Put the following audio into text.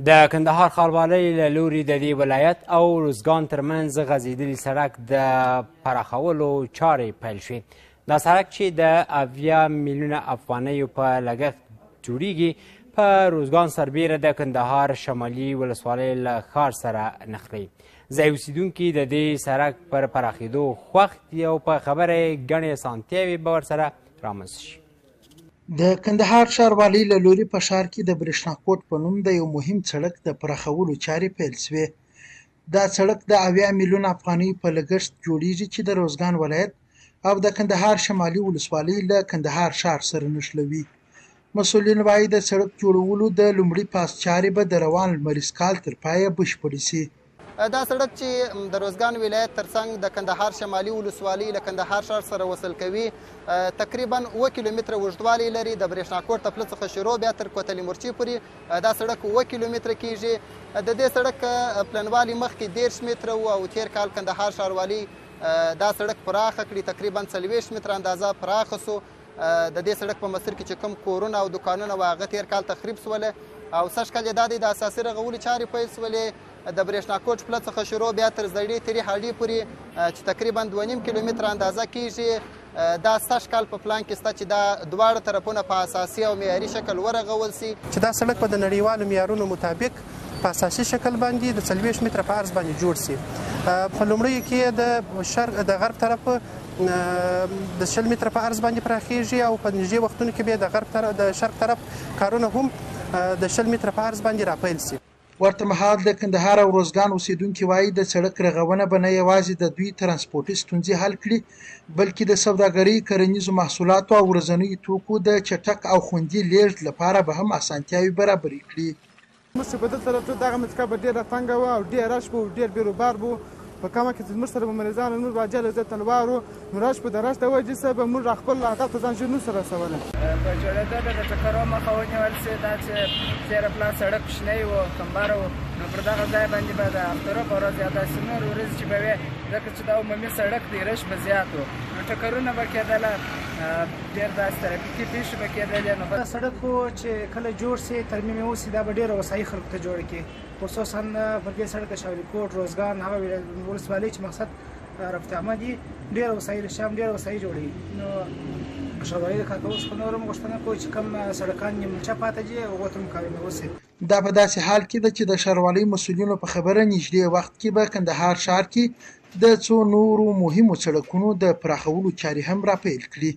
د کندهار ښاروالۍ له لوري د دې ولایت او روزګان ترمنځ غځېدلي سړک د پراخولو چارې پیل شوې. دا سړک چې د 80 میلیونه افغانیو په لګښت جوړیږي په روزګان سربیره د کندهار شمالي ولسوالۍ له ښار سره نښلوي. ځایي اوسیدونکي د دې سړک پر پراخېدو خوښ دي او په خبره یې ګڼې اسانتیاوې به ورسره رامنځته شي. د کندهار ښاروالۍ له لوري په ښار کې د برېښنا کوټ په نوم د یو مهم سړک د پراخولو چارې پیل شوې. دا سړک د 80 میلیونه افغانیو په لګښت جوړیږي چې د روزګان ولایت او د کندهار شمالي ولسوالۍ له کندهار ښار سره نښلوي. مسؤلین وایي د سړک جوړولو د لومړي پاس چارې به د روان لمریز کال تر پایه بشپړې شي. دا سړک چې د روزګان ولایت ترڅنګ د کندهار شمالي ولسوالۍ له کندهار ښار سره وصل کوي تقریبا 7 کیلومتره اوږدوالی لري. د برېښنا کوټ تپله څخه شروع بیا تر کوتلې مورچې پورې دا سړک 7 کیلومتره کیږي. د دې سړک پلنوالي مخکې 13 متره و او تیر کال کندهار ښاروالۍ دا سړک پراخه کړي، تقریبا 40 متره اندازه پراخه سو. د دې سړک په مسیر کې چې کوم کورونه او دکانونه و هغه تیر کال تخریب سوله او سږ کال یې دا دی د اساسي رغولو چارې پیل سولې. د برېښنا کوټ پله څخه شروع بیا تر زړې تیرې هډې پورې چې تقریبا 2.5 کیلومتره اندازه کیږي. دا سږ کال په پلان کې شته چې دا دواړه طرفونه په اساسي او معیاري شکل ورغول سي. چې دا سړک به د نړیوالو معیارونو مطابق په اساسي شکل باندې د 40 متره په عرض باندې جوړ سي. په لومړیو کې د شرق د غرب طرف د 20 متره په عرض باندې پراخیږي او په نږدې وختونو کې به د غرب طرف د شرق طرف کارونه هم د 20 متره په عرض باندې راپیل سي. ورته مهال د کندهار او روزګان اوسیدونکي وایي د سړک رغونه به نه یوازې د دوی ترانسپورټي ستونزې حل کړي بلکې د سوداګرۍ، کرنیزو محصولاتو او ورځنیو توکو د چټک او خوندي لیږد لپاره به هم اسانتیاوې برابرې کړي. موږ چې په دلته راتلو دغه منطقه به ډېره تنګه وه او ډېر رش به و، ډېر بیروبار به و. په کمه کې زموږ سره به مریضان نور به عجل عزت تلوار وو، نو رش به د رش د وجې څخه به موږ خپل هدف ته ځان ژر نشو رسولی. په جوړېدو به د ټکرو مخه ونیول سي. دا چې تېره پلا سړک کوچنی و، کمبر و، نو پر دغه ځای باندې به د اخترو په ورځ یا داسې نور ورځې چې به وې ځکه چې دا عمومي سړک دی رش به زیات و نو ټکرونه به کېدله، ډېر داسې ترافیکي پیښې به کېدلې. نو دا سړک خو چې کله جوړ سي ترمیم یې وسي دا به ډېره هوسایي خلکو ته جوړه کړي، خصوصا پر دې سړک د شاولي کوټ، روزګان هغه ولسوالۍ چې مقصد رفت احمدي ډېره هوسایي د شام ډېره هوسایي جوړوي. نو ښاروالۍ د کارکوونکو څخه نور هم غوښتنه کوي چې کوم سړکان نیمچه پاتې دي هغو ته مقاومه وسي. دا په داسې حال کې ده چې د ښاروالۍ مسؤلینو په خبره نږدې وخت کې به کندهار ښار کې د څو نورو مهمو سړکونو د پراخولو چارې هم راپیل کړي.